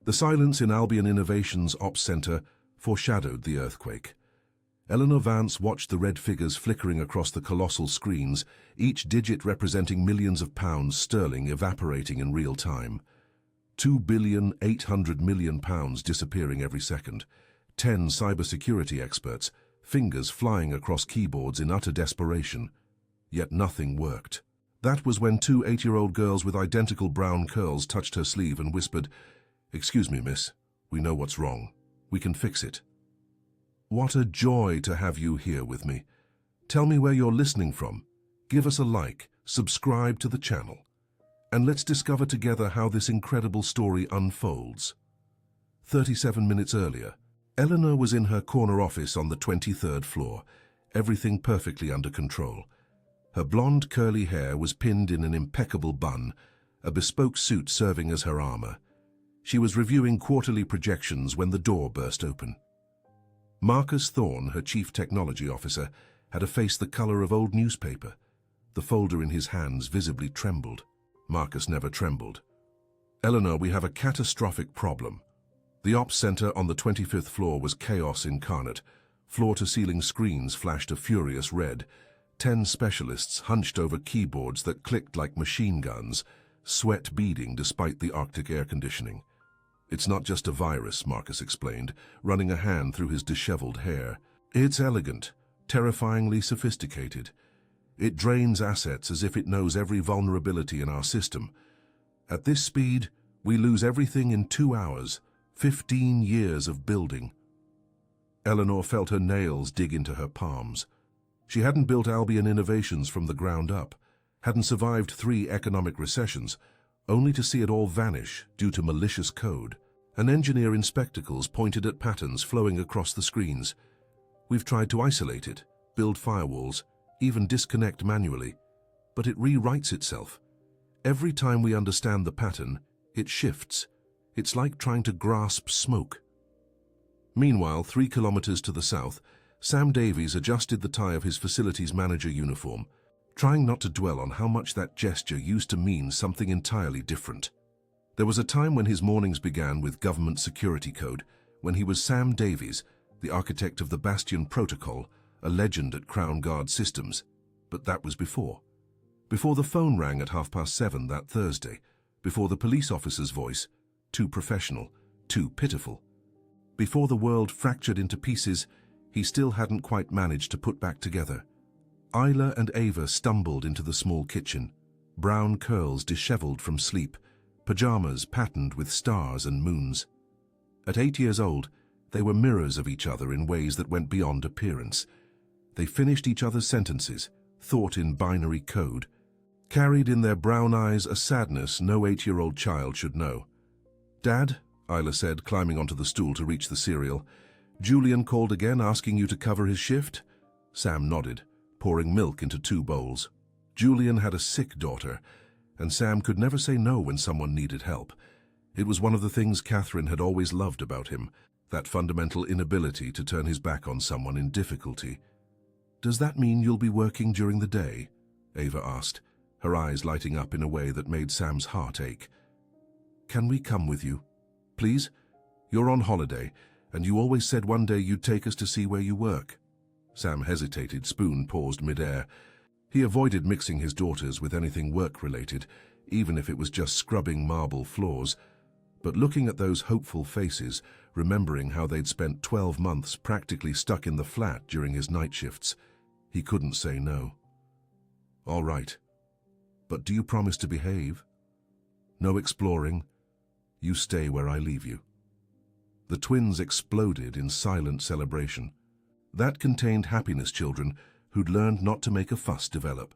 The silence in Albion Innovations Ops Center foreshadowed the earthquake. Eleanor Vance watched the red figures flickering across the colossal screens, each digit representing millions of pounds sterling evaporating in real time. 2,800,000,000 pounds disappearing every second. 10 cybersecurity experts, fingers flying across keyboards in utter desperation. Yet nothing worked. That was when two 8-year-old girls with identical brown curls touched her sleeve and whispered, "Excuse me, miss, we know what's wrong. We can fix it." What a joy to have you here with me. Tell me where you're listening from. Give us a like, subscribe to the channel, and let's discover together how this incredible story unfolds. 37 minutes earlier, Eleanor was in her corner office on the 23rd floor, everything perfectly under control. Her blonde curly hair was pinned in an impeccable bun, a bespoke suit serving as her armor. She was reviewing quarterly projections when the door burst open. Marcus Thorne, her chief technology officer, had a face the color of old newspaper. The folder in his hands visibly trembled. Marcus never trembled. "Eleanor, we have a catastrophic problem." The ops center on the 25th floor was chaos incarnate. Floor-to-ceiling screens flashed a furious red. 10 specialists hunched over keyboards that clicked like machine guns, sweat beading despite the Arctic air conditioning. "It's not just a virus," Marcus explained, running a hand through his disheveled hair. "It's elegant, terrifyingly sophisticated. It drains assets as if it knows every vulnerability in our system. At this speed, we lose everything in 2 hours, 15 years of building." Eleanor felt her nails dig into her palms. She hadn't built Albion Innovations from the ground up, hadn't survived 3 economic recessions, only to see it all vanish due to malicious code. An engineer in spectacles pointed at patterns flowing across the screens. "We've tried to isolate it, build firewalls, even disconnect manually, but it rewrites itself. Every time we understand the pattern, it shifts. It's like trying to grasp smoke." Meanwhile, 3 kilometers to the south, Sam Davies adjusted the tie of his facilities manager uniform, trying not to dwell on how much that gesture used to mean something entirely different. There was a time when his mornings began with government security code, when he was Sam Davies, the architect of the Bastion Protocol, a legend at Crown Guard Systems. But that was before. Before the phone rang at 7:30 that Thursday, before the police officer's voice, too professional, too pitiful. Before the world fractured into pieces he still hadn't quite managed to put back together. Isla and Ava stumbled into the small kitchen, brown curls disheveled from sleep, pajamas patterned with stars and moons. At 8 years old, they were mirrors of each other in ways that went beyond appearance. They finished each other's sentences, thought in binary code, carried in their brown eyes a sadness no 8-year-old child should know. "Dad," Isla said, climbing onto the stool to reach the cereal, "Julian called again asking you to cover his shift?" Sam nodded, pouring milk into 2 bowls. Julian had a sick daughter, and Sam could never say no when someone needed help. It was one of the things Catherine had always loved about him, that fundamental inability to turn his back on someone in difficulty. "Does that mean you'll be working during the day?" Ava asked, her eyes lighting up in a way that made Sam's heart ache. "Can we come with you? Please? You're on holiday, and you always said one day you'd take us to see where you work." Sam hesitated, spoon paused midair. He avoided mixing his daughters with anything work-related, even if it was just scrubbing marble floors. But looking at those hopeful faces, remembering how they'd spent 12 months practically stuck in the flat during his night shifts, he couldn't say no. "All right. But do you promise to behave? No exploring. You stay where I leave you." The twins exploded in silent celebration. That contained happiness children who'd learned not to make a fuss develop.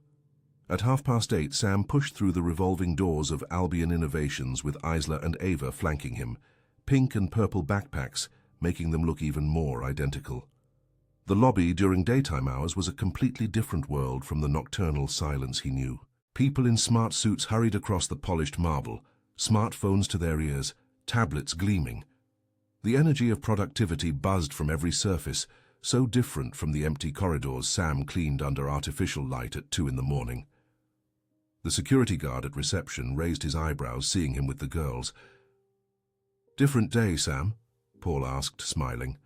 At 8:30, Sam pushed through the revolving doors of Albion Innovations with Isla and Ava flanking him, pink and purple backpacks making them look even more identical. The lobby during daytime hours was a completely different world from the nocturnal silence he knew. People in smart suits hurried across the polished marble, smartphones to their ears, tablets gleaming. The energy of productivity buzzed from every surface, so different from the empty corridors Sam cleaned under artificial light at 2 in the morning. The security guard at reception raised his eyebrows, seeing him with the girls. Different day, Sam? Paul asked, smiling.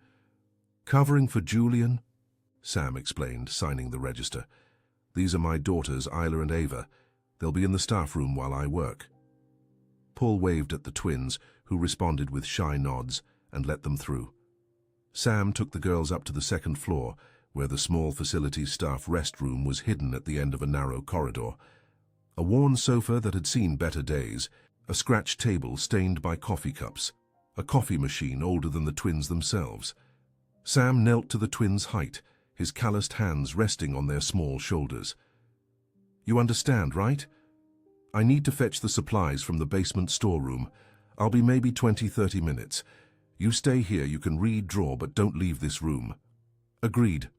Covering for Julian? Sam explained, signing the register. These are my daughters, Isla and Ava. They'll be in the staff room while I work. Paul waved at the twins, who responded with shy nods, and let them through. Sam took the girls up to the second floor, where the small facilities staff restroom was hidden at the end of a narrow corridor. A worn sofa that had seen better days, a scratched table stained by coffee cups, a coffee machine older than the twins themselves. Sam knelt to the twins' height, his calloused hands resting on their small shoulders. You understand, right? I need to fetch the supplies from the basement storeroom. I'll be maybe 20-30 minutes. You stay here, you can read, draw, but don't leave this room. Agreed,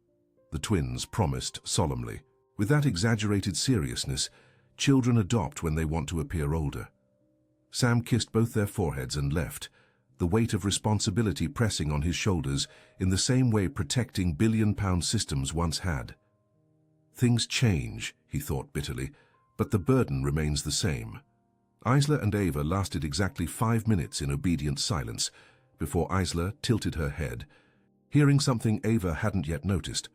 the twins promised solemnly. With that exaggerated seriousness, children adopt when they want to appear older. Sam kissed both their foreheads and left, the weight of responsibility pressing on his shoulders in the same way protecting billion-pound systems once had. Things change, he thought bitterly, but the burden remains the same. Isla and Ava lasted exactly 5 minutes in obedient silence before Isla tilted her head, hearing something Ava hadn't yet noticed.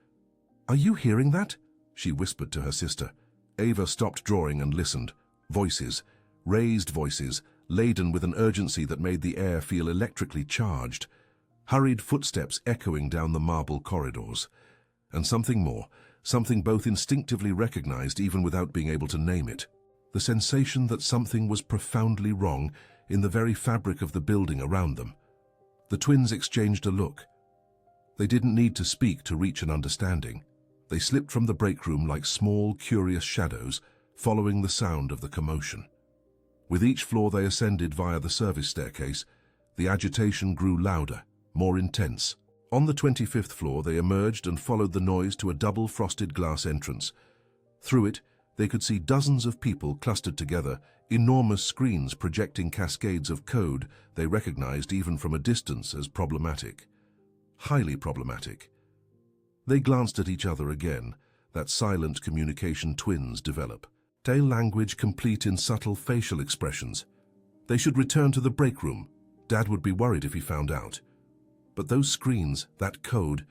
Are you hearing that? She whispered to her sister. Ava stopped drawing and listened. Voices, raised voices, laden with an urgency that made the air feel electrically charged. Hurried footsteps echoing down the marble corridors. And something more, something both instinctively recognized even without being able to name it. The sensation that something was profoundly wrong in the very fabric of the building around them. The twins exchanged a look. They didn't need to speak to reach an understanding. They slipped from the break room like small, curious shadows, following the sound of the commotion. With each floor they ascended via the service staircase, the agitation grew louder, more intense. On the 25th floor they emerged and followed the noise to a double frosted glass entrance. Through it, they could see dozens of people clustered together, enormous screens projecting cascades of code they recognized even from a distance as problematic. Highly problematic. They glanced at each other again, that silent communication twins develop. Tail language complete in subtle facial expressions. They should return to the break room. Dad would be worried if he found out. But those screens, that code,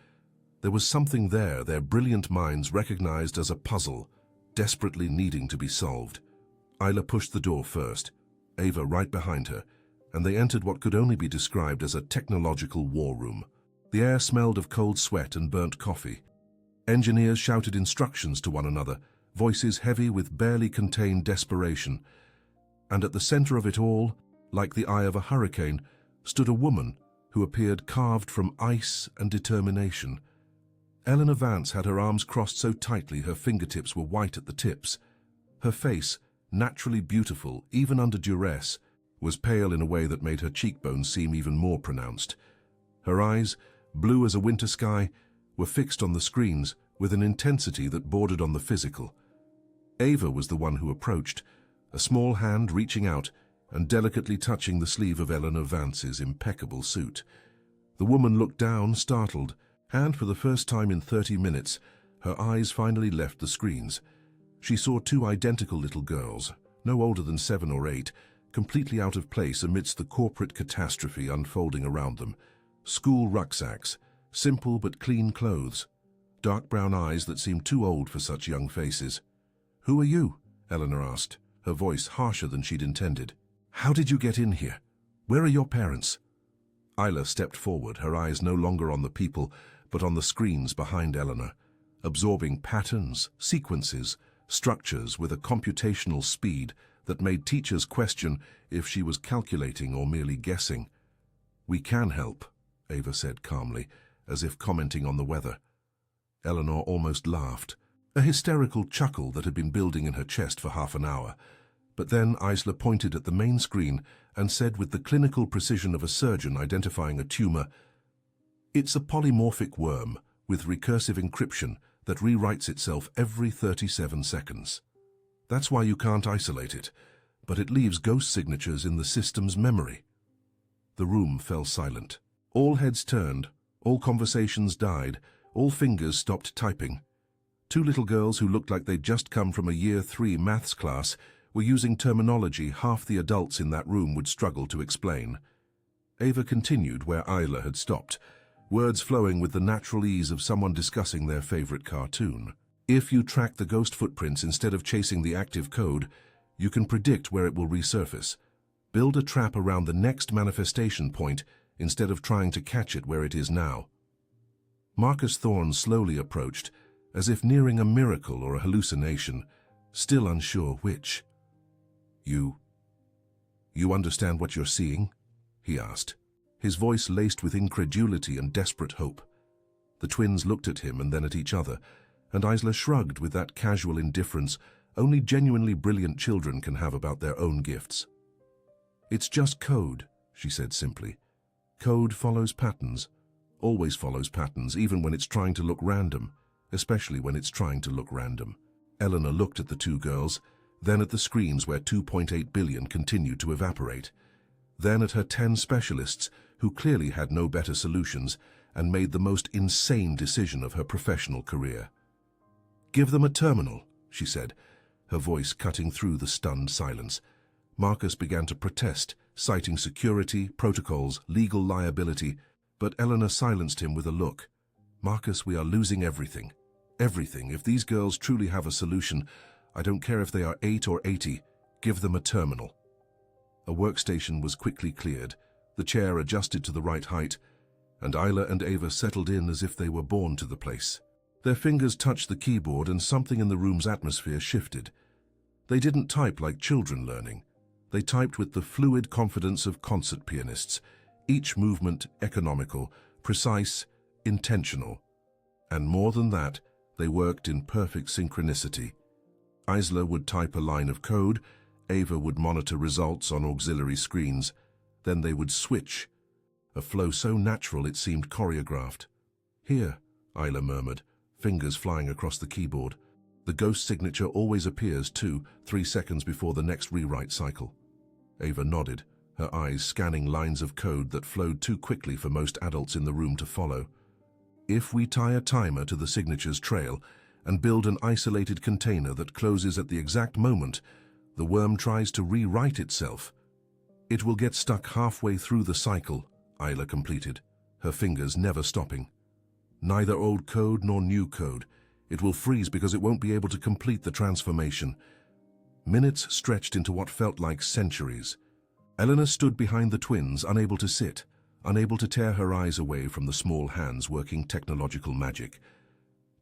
there was something there their brilliant minds recognized as a puzzle, desperately needing to be solved. Isla pushed the door first, Ava right behind her, and they entered what could only be described as a technological war room. The air smelled of cold sweat and burnt coffee. Engineers shouted instructions to one another, voices heavy with barely contained desperation. And at the center of it all, like the eye of a hurricane, stood a woman who appeared carved from ice and determination. Eleanor Vance had her arms crossed so tightly her fingertips were white at the tips. Her face, naturally beautiful even under duress, was pale in a way that made her cheekbones seem even more pronounced. Her eyes, blue as a winter sky, were fixed on the screens with an intensity that bordered on the physical. Ava was the one who approached, a small hand reaching out and delicately touching the sleeve of Eleanor Vance's impeccable suit. The woman looked down, startled, and for the first time in 30 minutes, her eyes finally left the screens. She saw two identical little girls, no older than 7 or 8, completely out of place amidst the corporate catastrophe unfolding around them. School rucksacks, simple but clean clothes, dark brown eyes that seemed too old for such young faces. "Who are you?" Eleanor asked, her voice harsher than she'd intended. "How did you get in here? Where are your parents?" Isla stepped forward, her eyes no longer on the people, but on the screens behind Eleanor, absorbing patterns, sequences, structures with a computational speed that made teachers question if she was calculating or merely guessing. "We can help," Ava said calmly, as if commenting on the weather. Eleanor almost laughed, a hysterical chuckle that had been building in her chest for half an hour. But then Isla pointed at the main screen and said with the clinical precision of a surgeon identifying a tumor, "It's a polymorphic worm with recursive encryption that rewrites itself every 37 seconds. That's why you can't isolate it, but it leaves ghost signatures in the system's memory." The room fell silent. All heads turned, all conversations died, all fingers stopped typing. Two little girls who looked like they'd just come from a Year 3 maths class were using terminology half the adults in that room would struggle to explain. Ava continued where Isla had stopped, words flowing with the natural ease of someone discussing their favorite cartoon. If you track the ghost footprints instead of chasing the active code, you can predict where it will resurface. Build a trap around the next manifestation point instead of trying to catch it where it is now. Marcus Thorne slowly approached, as if nearing a miracle or a hallucination, still unsure which. You understand what you're seeing?" he asked, his voice laced with incredulity and desperate hope. The twins looked at him and then at each other, and Isla shrugged with that casual indifference only genuinely brilliant children can have about their own gifts. "It's just code," she said simply. "Code follows patterns, always follows patterns, even when it's trying to look random, especially when it's trying to look random." Eleanor looked at the two girls, then at the screens where 2.8 billion continued to evaporate, then at her 10 specialists who clearly had no better solutions and made the most insane decision of her professional career. "Give them a terminal," she said, her voice cutting through the stunned silence. Marcus began to protest, citing security, protocols, legal liability, but Eleanor silenced him with a look. "Marcus, we are losing everything. Everything. If these girls truly have a solution, I don't care if they are 8 or 80, give them a terminal." A workstation was quickly cleared, the chair adjusted to the right height, and Isla and Ava settled in as if they were born to the place. Their fingers touched the keyboard and something in the room's atmosphere shifted. They didn't type like children learning. They typed with the fluid confidence of concert pianists, each movement economical, precise, intentional. And more than that, they worked in perfect synchronicity. Isla would type a line of code, Ava would monitor results on auxiliary screens, then they would switch, a flow so natural it seemed choreographed. "Here," Isla murmured, fingers flying across the keyboard. "The ghost signature always appears 2-3 seconds before the next rewrite cycle." Ava nodded, her eyes scanning lines of code that flowed too quickly for most adults in the room to follow. "If we tie a timer to the signature's trail and build an isolated container that closes at the exact moment the worm tries to rewrite itself, it will get stuck halfway through the cycle," Isla completed, her fingers never stopping. "Neither old code nor new code. It will freeze because it won't be able to complete the transformation." Minutes stretched into what felt like centuries. Eleanor stood behind the twins, unable to sit, unable to tear her eyes away from the small hands working technological magic.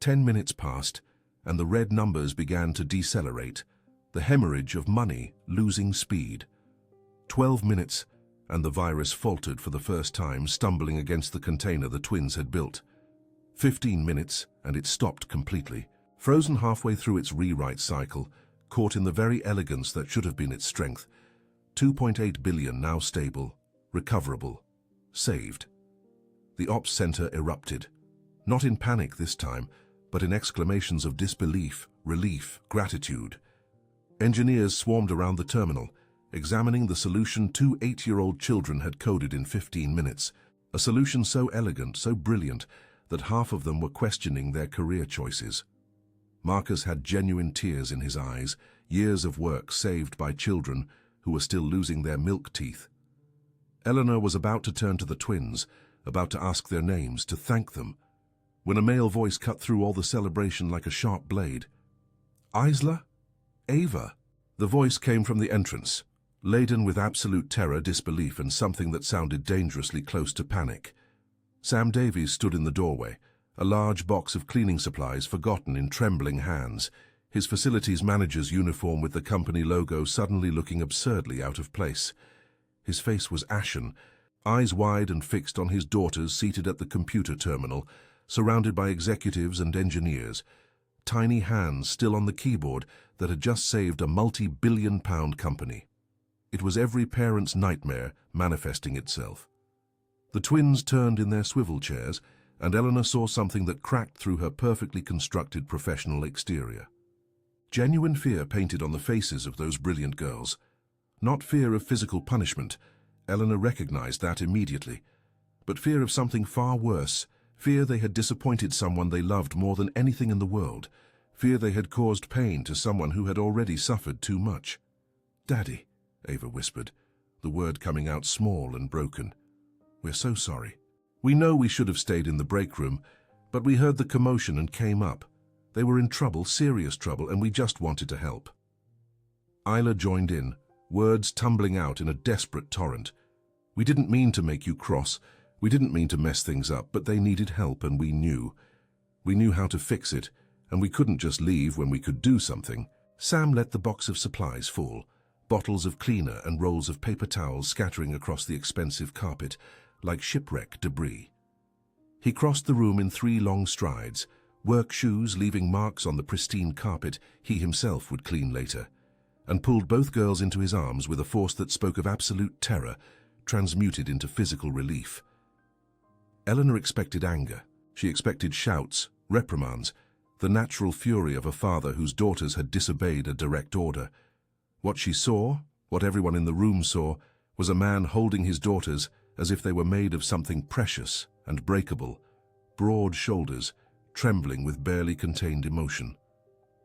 10 minutes passed, and the red numbers began to decelerate, the hemorrhage of money losing speed. 12 minutes, and the virus faltered for the first time, stumbling against the container the twins had built. 15 minutes, and it stopped completely, frozen halfway through its rewrite cycle, caught in the very elegance that should have been its strength. 2.8 billion now stable, recoverable, saved. The ops center erupted, not in panic this time, but in exclamations of disbelief, relief, gratitude. Engineers swarmed around the terminal, examining the solution 2 8-year-old children had coded in 15 minutes, a solution so elegant, so brilliant, that half of them were questioning their career choices. Marcus had genuine tears in his eyes, years of work saved by children who were still losing their milk teeth. Eleanor was about to turn to the twins, about to ask their names, to thank them, when a male voice cut through all the celebration like a sharp blade. "Isla? Ava?" The voice came from the entrance, laden with absolute terror, disbelief, and something that sounded dangerously close to panic. Sam Davies stood in the doorway, a large box of cleaning supplies forgotten in trembling hands, his facilities manager's uniform with the company logo suddenly looking absurdly out of place. His face was ashen, eyes wide and fixed on his daughters seated at the computer terminal, surrounded by executives and engineers, tiny hands still on the keyboard that had just saved a multi-billion-pound company. It was every parent's nightmare manifesting itself. The twins turned in their swivel chairs, and Eleanor saw something that cracked through her perfectly constructed professional exterior. Genuine fear painted on the faces of those brilliant girls. Not fear of physical punishment, Eleanor recognized that immediately, but fear of something far worse, fear they had disappointed someone they loved more than anything in the world, fear they had caused pain to someone who had already suffered too much. "Daddy," Ava whispered, the word coming out small and broken. We're so sorry. We know we should have stayed in the break room, but we heard the commotion and came up. They were in trouble, serious trouble, and we just wanted to help." Isla joined in, words tumbling out in a desperate torrent. "We didn't mean to make you cross. We didn't mean to mess things up, but they needed help and we knew. We knew how to fix it, and we couldn't just leave when we could do something." Sam let the box of supplies fall, bottles of cleaner and rolls of paper towels scattering across the expensive carpet like shipwreck debris. He crossed the room in 3 long strides, work shoes leaving marks on the pristine carpet he himself would clean later, and pulled both girls into his arms with a force that spoke of absolute terror, transmuted into physical relief. Eleanor expected anger. She expected shouts, reprimands, the natural fury of a father whose daughters had disobeyed a direct order. What she saw, what everyone in the room saw, was a man holding his daughters as if they were made of something precious and breakable, broad shoulders, trembling with barely contained emotion.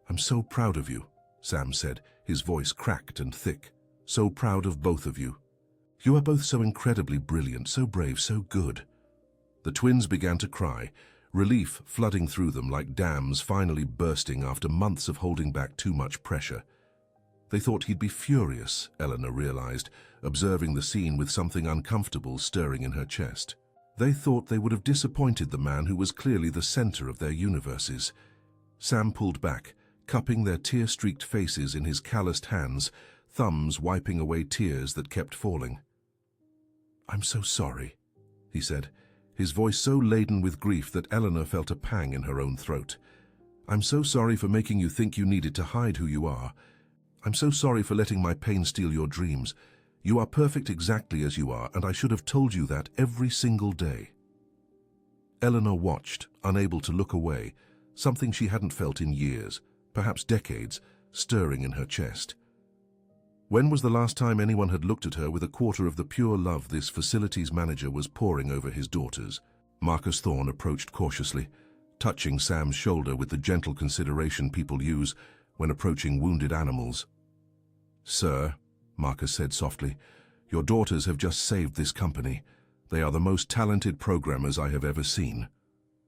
"I'm so proud of you," Sam said, his voice cracked and thick. "So proud of both of you. You are both so incredibly brilliant, so brave, so good." The twins began to cry, relief flooding through them like dams finally bursting after months of holding back too much pressure. They thought he'd be furious, Eleanor realized, observing the scene with something uncomfortable stirring in her chest. They thought they would have disappointed the man who was clearly the center of their universes. Sam pulled back, cupping their tear-streaked faces in his calloused hands, thumbs wiping away tears that kept falling. "I'm so sorry," he said, his voice so laden with grief that Eleanor felt a pang in her own throat. "I'm so sorry for making you think you needed to hide who you are. I'm so sorry for letting my pain steal your dreams. You are perfect exactly as you are, and I should have told you that every single day." Eleanor watched, unable to look away, something she hadn't felt in years, perhaps decades, stirring in her chest. When was the last time anyone had looked at her with a quarter of the pure love this facilities manager was pouring over his daughters? Marcus Thorne approached cautiously, touching Sam's shoulder with the gentle consideration people use when approaching wounded animals. "Sir," Marcus said softly, "your daughters have just saved this company. They are the most talented programmers I have ever seen."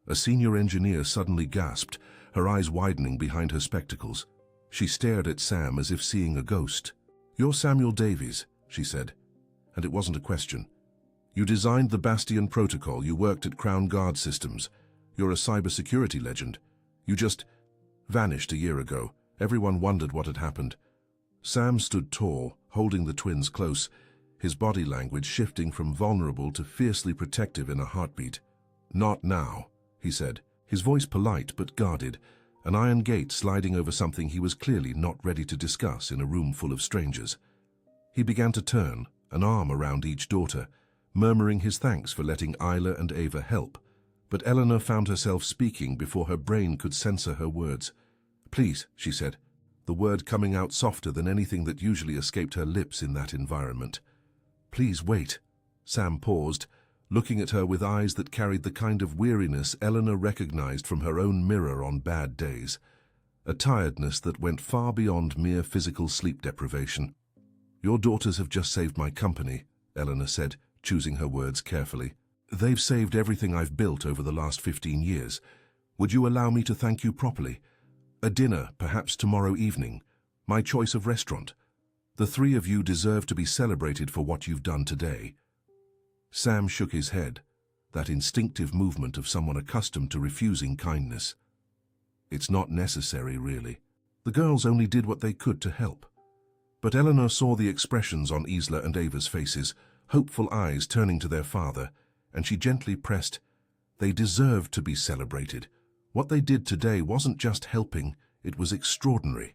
A senior engineer suddenly gasped, her eyes widening behind her spectacles. She stared at Sam as if seeing a ghost. "You're Samuel Davies," she said, and it wasn't a question. "You designed the Bastion protocol. You worked at Crown Guard Systems. You're a cybersecurity legend. You just vanished a year ago. Everyone wondered what had happened." Sam stood tall, holding the twins close, his body language shifting from vulnerable to fiercely protective in a heartbeat. "Not now," he said, his voice polite but guarded, an iron gate sliding over something he was clearly not ready to discuss in a room full of strangers. He began to turn, an arm around each daughter, murmuring his thanks for letting Isla and Ava help, but Eleanor found herself speaking before her brain could censor her words. "Please," she said, the word coming out softer than anything that usually escaped her lips in that environment. "Please wait." Sam paused, looking at her with eyes that carried the kind of weariness Eleanor recognized from her own mirror on bad days, a tiredness that went far beyond mere physical sleep deprivation. "Your daughters have just saved my company," Eleanor said, choosing her words carefully. "They've saved everything I've built over the last 15 years. Would you allow me to thank you properly? A dinner, perhaps tomorrow evening. My choice of restaurant. The 3 of you deserve to be celebrated for what you've done today." Sam shook his head, that instinctive movement of someone accustomed to refusing kindness. "It's not necessary, really. The girls only did what they could to help." But Eleanor saw the expressions on Isla and Ava's faces, hopeful eyes turning to their father, and she gently pressed, "They deserved to be celebrated. What they did today wasn't just helping, it was extraordinary."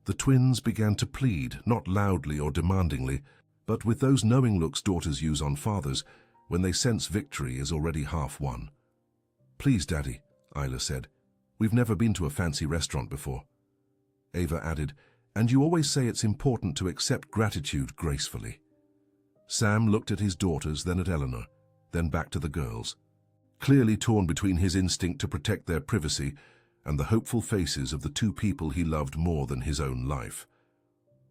The twins began to plead, not loudly or demandingly, but with those knowing looks daughters use on fathers when they sense victory is already half won. "Please, Daddy," Isla said. "We've never been to a fancy restaurant before." Ava added, "And you always say it's important to accept gratitude gracefully." Sam looked at his daughters, then at Eleanor, then back to the girls, clearly torn between his instinct to protect their privacy and the hopeful faces of the 2 people he loved more than his own life.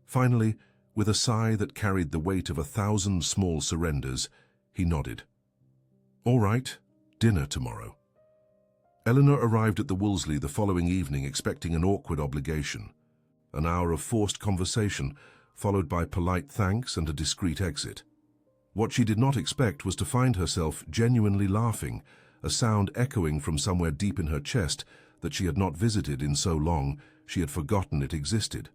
Finally, with a sigh that carried the weight of 1,000 small surrenders, he nodded. All right, dinner tomorrow. Eleanor arrived at the Wolseley the following evening expecting an awkward obligation. An hour of forced conversation, followed by polite thanks and a discreet exit. What she did not expect was to find herself genuinely laughing, a sound echoing from somewhere deep in her chest that she had not visited in so long she had forgotten it existed.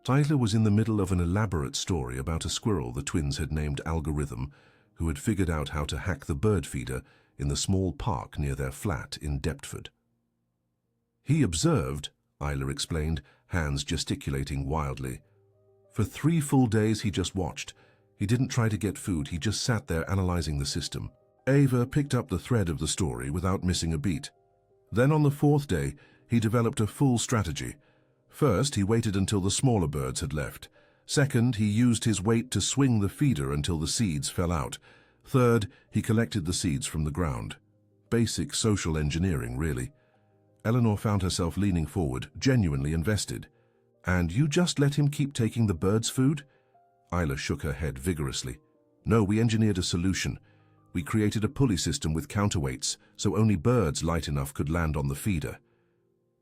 Tyler was in the middle of an elaborate story about a squirrel the twins had named Algorithm, who had figured out how to hack the bird feeder in the small park near their flat in Deptford. He observed, Isla explained, hands gesticulating wildly. For 3 full days he just watched. He didn't try to get food, he just sat there analyzing the system. Ava picked up the thread of the story without missing a beat. Then on the 4th day, he developed a full strategy. First, he waited until the smaller birds had left. Second, he used his weight to swing the feeder until the seeds fell out. Third, he collected the seeds from the ground. Basic social engineering, really. Eleanor found herself leaning forward, genuinely invested. And you just let him keep taking the birds' food? Isla shook her head vigorously. No, we engineered a solution. We created a pulley system with counterweights, so only birds light enough could land on the feeder.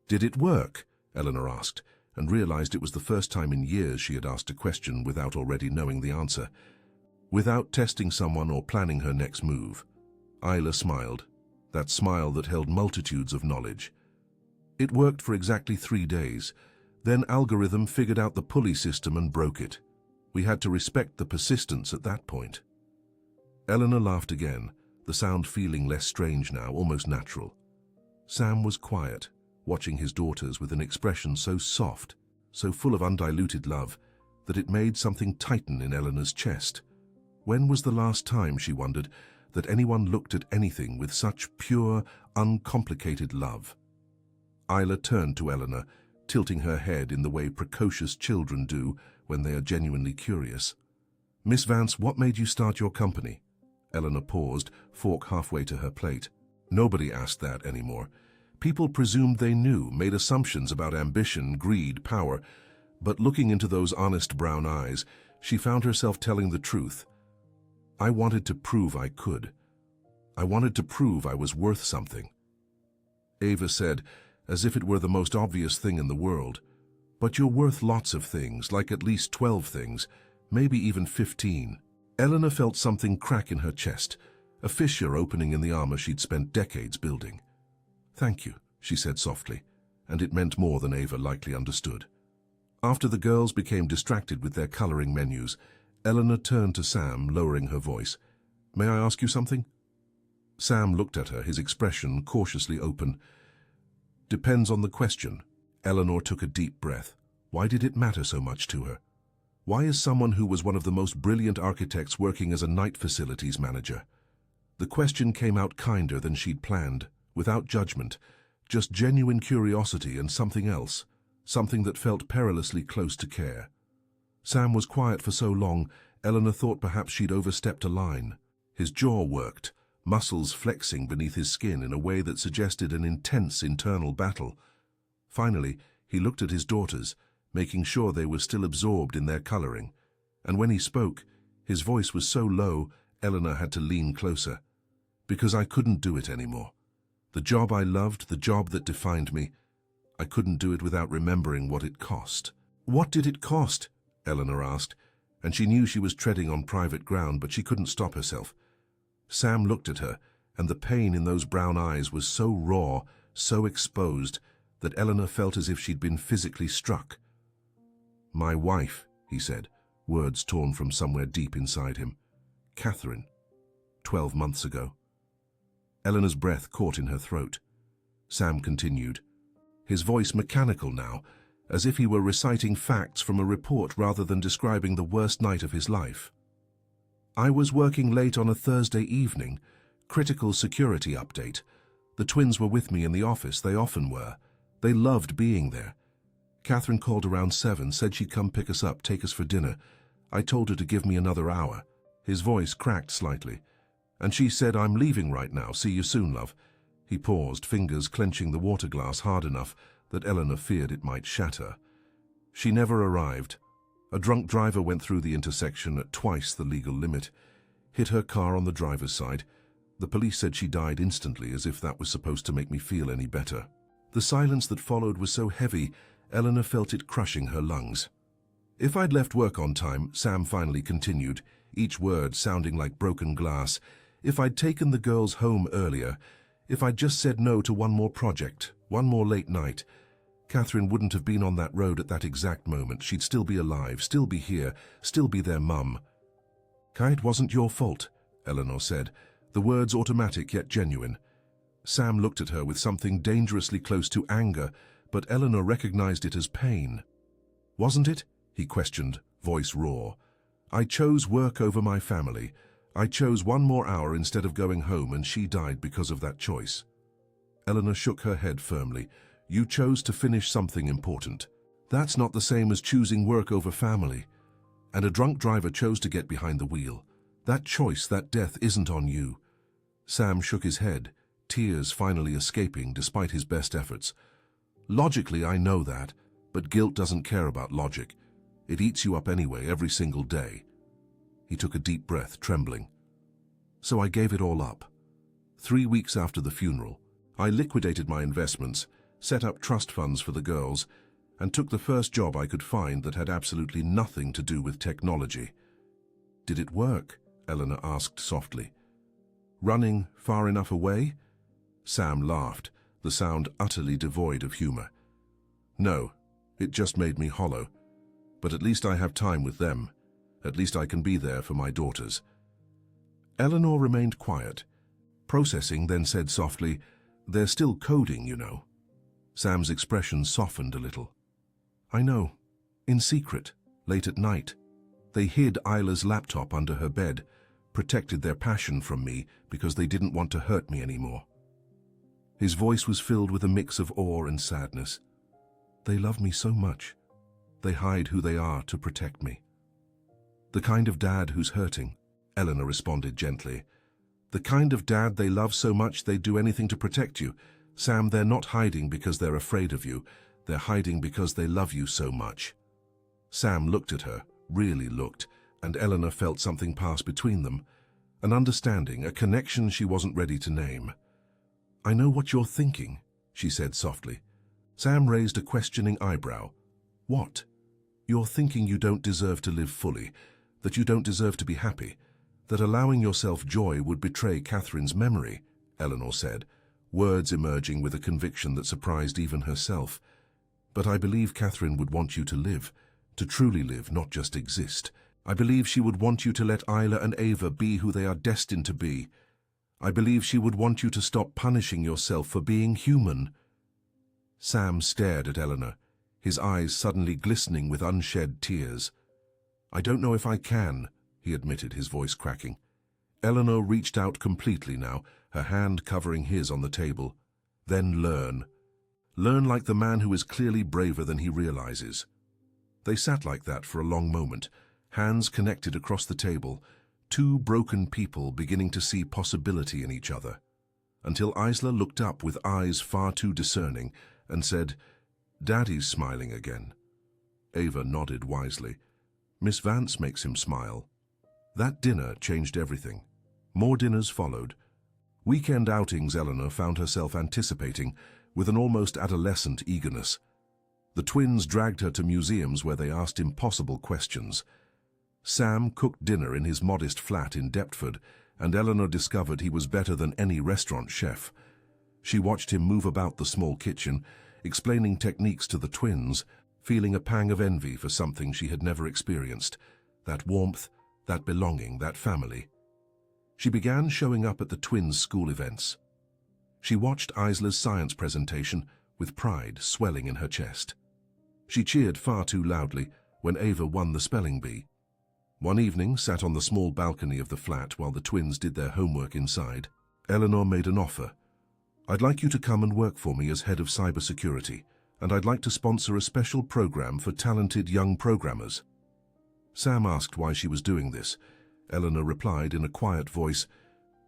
Did it work? Eleanor asked, and realized it was the first time in years she had asked a question without already knowing the answer. Without testing someone or planning her next move. Isla smiled, that smile that held multitudes of knowledge. It worked for exactly 3 days. Then Algorithm figured out the pulley system and broke it. We had to respect the persistence at that point. Eleanor laughed again, the sound feeling less strange now, almost natural. Sam was quiet, watching his daughters with an expression so soft, so full of undiluted love, that it made something tighten in Eleanor's chest. When was the last time, she wondered, that anyone looked at anything with such pure, uncomplicated love? Isla turned to Eleanor, tilting her head in the way precocious children do when they are genuinely curious. Miss Vance, what made you start your company? Eleanor paused, fork halfway to her plate. Nobody asked that anymore. People presumed they knew, made assumptions about ambition, greed, power. But looking into those honest brown eyes, she found herself telling the truth. I wanted to prove I could. I wanted to prove I was worth something. Ava said, as if it were the most obvious thing in the world. But you're worth lots of things, like at least 12 things, maybe even 15. Eleanor felt something crack in her chest, a fissure opening in the armor she'd spent decades building. Thank you, she said softly, and it meant more than Ava likely understood. After the girls became distracted with their coloring menus, Eleanor turned to Sam, lowering her voice. May I ask you something? Sam looked at her, his expression cautiously open. Depends on the question. Eleanor took a deep breath. Why did it matter so much to her? Why is someone who was one of the most brilliant architects working as a night facilities manager? The question came out kinder than she'd planned, without judgment, just genuine curiosity and something else, something that felt perilously close to care. Sam was quiet for so long, Eleanor thought perhaps she'd overstepped a line. His jaw worked, muscles flexing beneath his skin in a way that suggested an intense internal battle. Finally, he looked at his daughters, making sure they were still absorbed in their coloring, and when he spoke, his voice was so low, Eleanor had to lean closer. Because I couldn't do it anymore. The job I loved, the job that defined me, I couldn't do it without remembering what it cost. What did it cost? Eleanor asked, and she knew she was treading on private ground, but she couldn't stop herself. Sam looked at her, and the pain in those brown eyes was so raw, so exposed, that Eleanor felt as if she'd been physically struck. My wife, he said, words torn from somewhere deep inside him. Catherine. 12 months ago. Eleanor's breath caught in her throat. Sam continued, his voice mechanical now, as if he were reciting facts from a report rather than describing the worst night of his life. I was working late on a Thursday evening, critical security update. The twins were with me in the office, they often were. They loved being there. Catherine called around 7, said she'd come pick us up, take us for dinner. I told her to give me another hour. His voice cracked slightly. And she said, I'm leaving right now, see you soon, love. He paused, fingers clenching the water glass hard enough that Eleanor feared it might shatter. She never arrived. A drunk driver went through the intersection at twice the legal limit, hit her car on the driver's side. The police said she died instantly, as if that was supposed to make me feel any better. The silence that followed was so heavy, Eleanor felt it crushing her lungs. If I'd left work on time, Sam finally continued, each word sounding like broken glass. If I'd taken the girls home earlier, if I'd just said no to one more project, one more late night, Catherine wouldn't have been on that road at that exact moment. She'd still be alive, still be here, still be their mum. "Kai, it wasn't your fault," Eleanor said, the words automatic yet genuine. Sam looked at her with something dangerously close to anger, but Eleanor recognized it as pain. "Wasn't it?" he questioned, voice raw. "I chose work over my family. I chose one more hour instead of going home, and she died because of that choice." Eleanor shook her head firmly. "You chose to finish something important. That's not the same as choosing work over family. And a drunk driver chose to get behind the wheel. That choice, that death, isn't on you." Sam shook his head, tears finally escaping despite his best efforts. "Logically, I know that, but guilt doesn't care about logic. It eats you up anyway, every single day." He took a deep breath, trembling. "So I gave it all up. 3 weeks after the funeral, I liquidated my investments, set up trust funds for the girls, and took the first job I could find that had absolutely nothing to do with technology." "Did it work?" Eleanor asked softly. "Running far enough away?" Sam laughed, the sound utterly devoid of humor. "No, it just made me hollow. But at least I have time with them. At least I can be there for my daughters." Eleanor remained quiet. Processing, then said softly, "They're still coding, you know." Sam's expression softened a little. "I know. In secret, late at night. They hid Isla's laptop under her bed, protected their passion from me because they didn't want to hurt me anymore." His voice was filled with a mix of awe and sadness. "They love me so much. They hide who they are to protect me." "The kind of dad who's hurting," Eleanor responded gently. "The kind of dad they love so much they'd do anything to protect you. Sam, they're not hiding because they're afraid of you. They're hiding because they love you so much." Sam looked at her, really looked, and Eleanor felt something pass between them. An understanding, a connection she wasn't ready to name. "I know what you're thinking," she said softly. Sam raised a questioning eyebrow. "What?" "You're thinking you don't deserve to live fully, that you don't deserve to be happy, that allowing yourself joy would betray Catherine's memory," Eleanor said, words emerging with a conviction that surprised even herself. "But I believe Catherine would want you to live, to truly live, not just exist. I believe she would want you to let Isla and Ava be who they are destined to be. I believe she would want you to stop punishing yourself for being human." Sam stared at Eleanor, his eyes suddenly glistening with unshed tears. "I don't know if I can," he admitted, his voice cracking. Eleanor reached out completely now, her hand covering his on the table. "Then learn. Learn like the man who is clearly braver than he realizes." They sat like that for a long moment, hands connected across the table, two broken people beginning to see possibility in each other, until Isla looked up with eyes far too discerning and said, "Daddy's smiling again." Ava nodded wisely. "Miss Vance makes him smile." That dinner changed everything. More dinners followed. Weekend outings Eleanor found herself anticipating with an almost adolescent eagerness. The twins dragged her to museums where they asked impossible questions. Sam cooked dinner in his modest flat in Deptford, and Eleanor discovered he was better than any restaurant chef. She watched him move about the small kitchen, explaining techniques to the twins, feeling a pang of envy for something she had never experienced, that warmth, that belonging, that family. She began showing up at the twins' school events. She watched Isla's science presentation with pride swelling in her chest. She cheered far too loudly when Ava won the spelling bee. One evening, sat on the small balcony of the flat while the twins did their homework inside, Eleanor made an offer. "I'd like you to come and work for me as head of cybersecurity, and I'd like to sponsor a special program for talented young programmers." Sam asked why she was doing this. Eleanor replied in a quiet voice,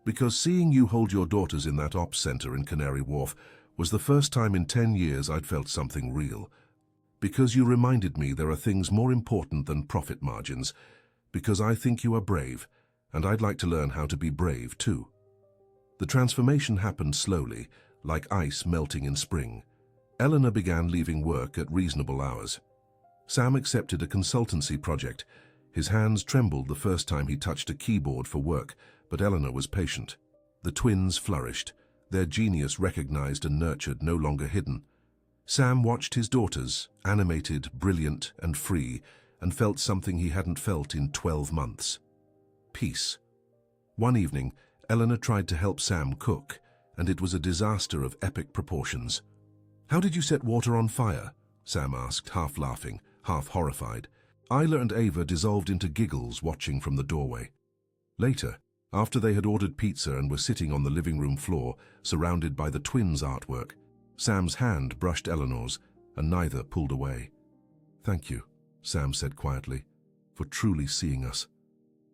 "Because seeing you hold your daughters in that ops center in Canary Wharf was the first time in 10 years I'd felt something real. Because you reminded me there are things more important than profit margins. Because I think you are brave, and I'd like to learn how to be brave too." The transformation happened slowly, like ice melting in spring. Eleanor began leaving work at reasonable hours. Sam accepted a consultancy project. His hands trembled the first time he touched a keyboard for work, but Eleanor was patient. The twins flourished, their genius recognized and nurtured, no longer hidden. Sam watched his daughters, animated, brilliant, and free, and felt something he hadn't felt in 12 months. Peace. One evening, Eleanor tried to help Sam cook, and it was a disaster of epic proportions. "How did you set water on fire?" Sam asked, half laughing, half horrified. Isla and Ava dissolved into giggles watching from the doorway. Later, after they had ordered pizza and were sitting on the living room floor, surrounded by the twins' artwork, Sam's hand brushed Eleanor's, and neither pulled away. "Thank you," Sam said quietly, "for truly seeing us."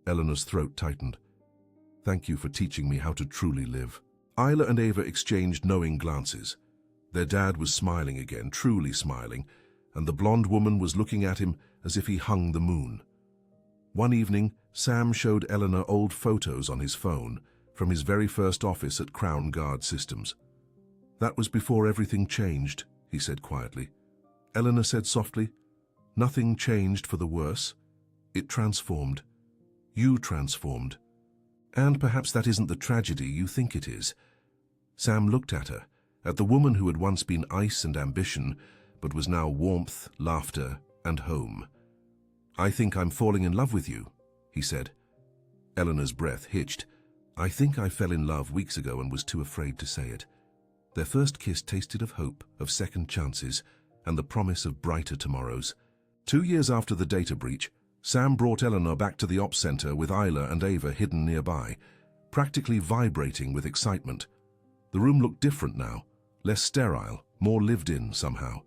Eleanor's throat tightened. "Thank you for teaching me how to truly live." Isla and Ava exchanged knowing glances. Their dad was smiling again, truly smiling, and the blonde woman was looking at him as if he hung the moon. One evening, Sam showed Eleanor old photos on his phone from his very first office at Crown Guard Systems. "That was before everything changed," he said quietly. Eleanor said softly, "Nothing changed for the worse. It transformed. You transformed. And perhaps that isn't the tragedy you think it is." Sam looked at her, at the woman who had once been ice and ambition, but was now warmth, laughter, and home. "I think I'm falling in love with you," he said. Eleanor's breath hitched. "I think I fell in love weeks ago and was too afraid to say it." Their first kiss tasted of hope, of second chances, and the promise of brighter tomorrows. 2 years after the data breach, Sam brought Eleanor back to the ops center with Isla and Ava hidden nearby, practically vibrating with excitement. The room looked different now, less sterile, more lived in somehow.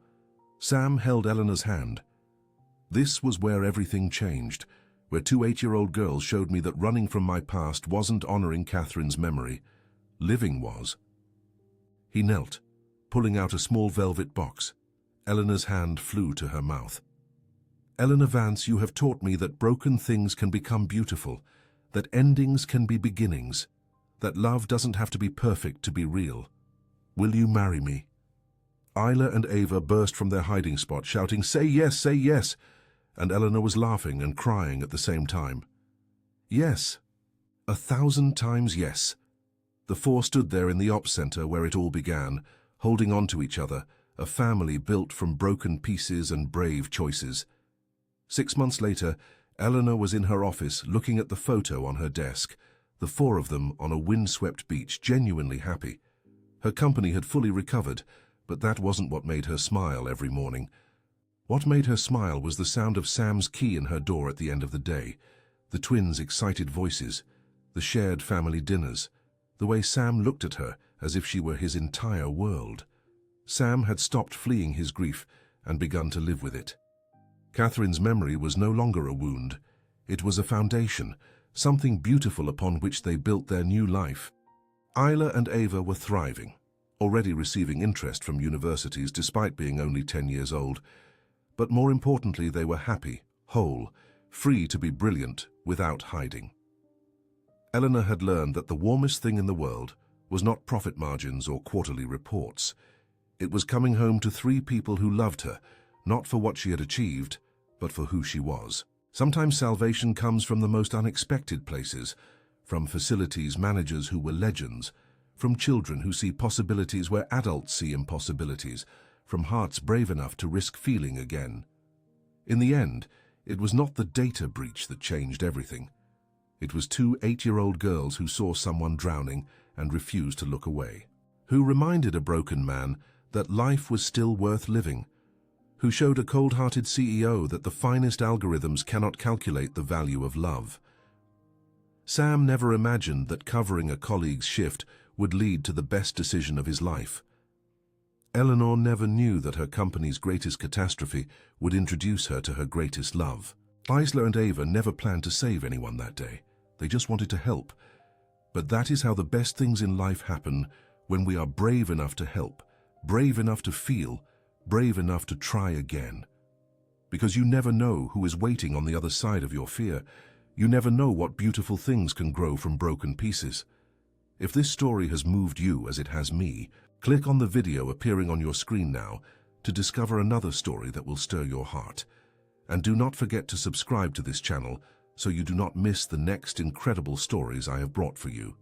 Sam held Eleanor's hand. "This was where everything changed, where 2 8-year-old girls showed me that running from my past wasn't honoring Catherine's memory. Living was." He knelt, pulling out a small velvet box. Eleanor's hand flew to her mouth. "Eleanor Vance, you have taught me that broken things can become beautiful, that endings can be beginnings, that love doesn't have to be perfect to be real. Will you marry me?" Isla and Ava burst from their hiding spot, shouting, "Say yes, say yes!" And Eleanor was laughing and crying at the same time. Yes. 1,000 times yes. The four stood there in the ops center where it all began, holding on to each other, a family built from broken pieces and brave choices. 6 months later, Eleanor was in her office looking at the photo on her desk, the four of them on a windswept beach, genuinely happy. Her company had fully recovered, but that wasn't what made her smile every morning. What made her smile was the sound of Sam's key in her door at the end of the day, the twins' excited voices, the shared family dinners, the way Sam looked at her as if she were his entire world. Sam had stopped fleeing his grief and begun to live with it. Catherine's memory was no longer a wound. It was a foundation, something beautiful upon which they built their new life. Isla and Ava were thriving, already receiving interest from universities despite being only 10 years old. But more importantly, they were happy, whole, free to be brilliant without hiding. Eleanor had learned that the warmest thing in the world was not profit margins or quarterly reports. It was coming home to 3 people who loved her, not for what she had achieved, but for who she was. Sometimes salvation comes from the most unexpected places, from facilities managers who were legends, from children who see possibilities where adults see impossibilities, from hearts brave enough to risk feeling again. In the end, it was not the data breach that changed everything. It was 2 8-year-old girls who saw someone drowning and refused to look away, who reminded a broken man that life was still worth living, who showed a cold-hearted CEO that the finest algorithms cannot calculate the value of love. Sam never imagined that covering a colleague's shift would lead to the best decision of his life. Eleanor never knew that her company's greatest catastrophe would introduce her to her greatest love. Isla and Ava never planned to save anyone that day. They just wanted to help. But that is how the best things in life happen, when we are brave enough to help, brave enough to feel, brave enough to try again. Because you never know who is waiting on the other side of your fear. You never know what beautiful things can grow from broken pieces. If this story has moved you as it has me, click on the video appearing on your screen now to discover another story that will stir your heart. And do not forget to subscribe to this channel so you do not miss the next incredible stories I have brought for you.